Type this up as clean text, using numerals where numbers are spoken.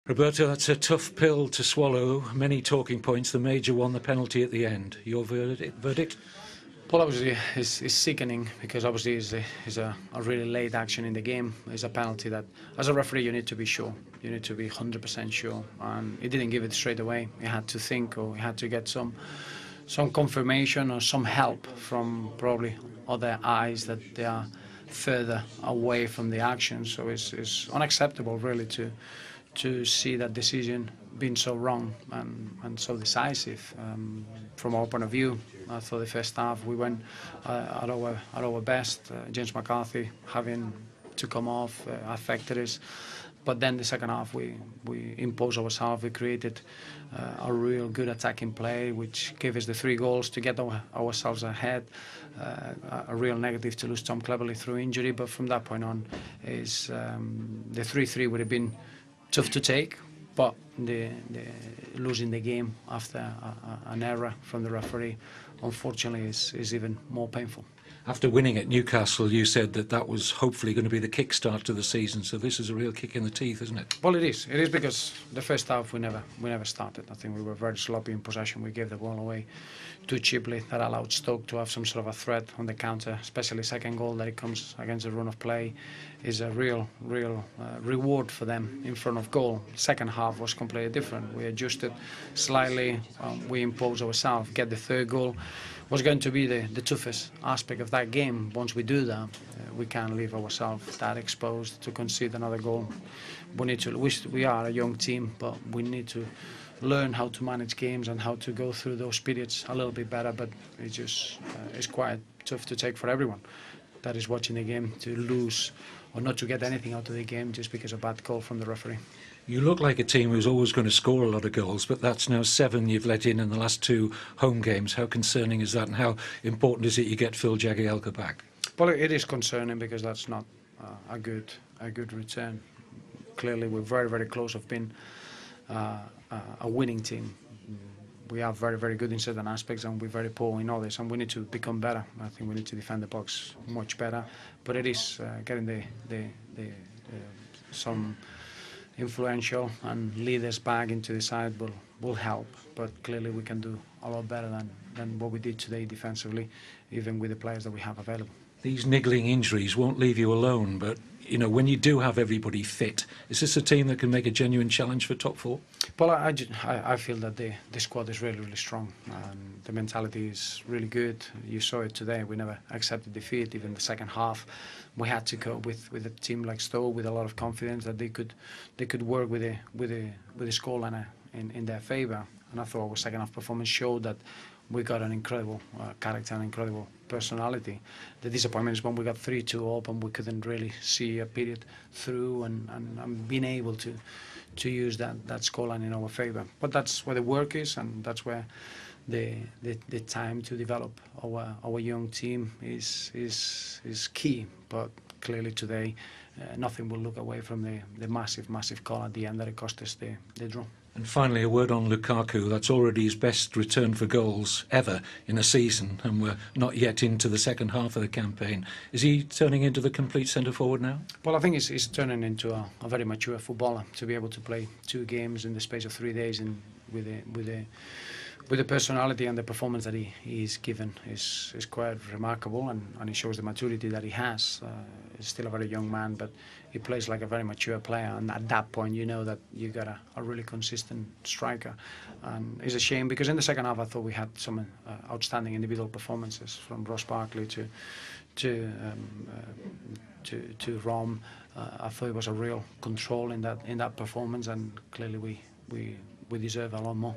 Roberto, that's a tough pill to swallow. Many talking points. The major one, the penalty at the end. Your verdict? Well, obviously, it's sickening because obviously it's a really late action in the game. It's a penalty that, as a referee, you need to be sure. You need to be 100% sure. And he didn't give it straight away. He had to think, or he had to get some confirmation or some help from probably other eyes that they are further away from the action. So it's unacceptable, really, to see that decision being so wrong and so decisive. From our point of view, I thought the first half we went at our best. James McCarthy having to come off affected us. But then the second half we imposed ourselves. We created a real good attacking play, which gave us the 3 goals to get ourselves ahead. A real negative to lose Tom Cleverley through injury, but from that point on, is the 3-3 would have been tough to take, but the losing the game after an error from the referee, unfortunately, is even more painful. After winning at Newcastle, you said that was hopefully going to be the kickstart to the season. So this is a real kick in the teeth, isn't it? Well, it is. It is because the first half we never started. I think we were very sloppy in possession. We gave the ball away too cheaply. That allowed Stoke to have some sort of a threat on the counter. Especially second goal that it comes against a run of play is a real reward for them in front of goal. Second half was completely different. We adjusted slightly. We imposed ourselves. Get the 3rd goal. Was going to be the toughest aspect of that game. Once we do that, we can't leave ourselves that exposed to concede another goal. We are a young team, but we need to learn how to manage games and how to go through those periods a little bit better. But it's quite tough to take for everyone that is watching the game, to lose or not to get anything out of the game just because of a bad call from the referee. You look like a team who's always going to score a lot of goals, but that's now 7 you've let in the last 2 home games. How concerning is that, and how important is it you get Phil Jagielka back? Well, it is concerning because that's not a good return. Clearly, we're very close of being a winning team. We are very good in certain aspects, and we're very poor in others, and we need to become better. I think we need to defend the box much better. But it is getting some influential and leaders back into the side will help, but clearly we can do a lot better than what we did today defensively, even with the players that we have available. These niggling injuries won't leave you alone, but you know, when you do have everybody fit, is this a team that can make a genuine challenge for top 4? Well, I feel that the squad is really strong, and the mentality is really good. You saw it today. We never accepted defeat. Even the second half, we had to go with a team like Stoke with a lot of confidence that they could work with the scoreline in their favour. And I thought our second half performance showed that we got an incredible character and incredible personality. The disappointment is when we got 3-2 up and we couldn't really see a period through and being able to use that scoreline in our favour. But that's where the work is, and that's where the time to develop our young team is key. But clearly today, nothing will look away from the massive call at the end that it cost us the draw. And finally, a word on Lukaku. That's already his best return for goals ever in a season, and we're not yet into the second half of the campaign. Is he turning into the complete centre-forward now? Well, I think he's turning into a very mature footballer to be able to play 2 games in the space of 3 days with the personality and the performance that he's given is quite remarkable, and he shows the maturity that he has. He's still a very young man, but he plays like a very mature player, and at that point you know that you got a really consistent striker. And it's a shame because in the second half I thought we had some outstanding individual performances, from Ross Barkley to Rom. I thought it was a real control in that performance, and clearly we deserve a lot more.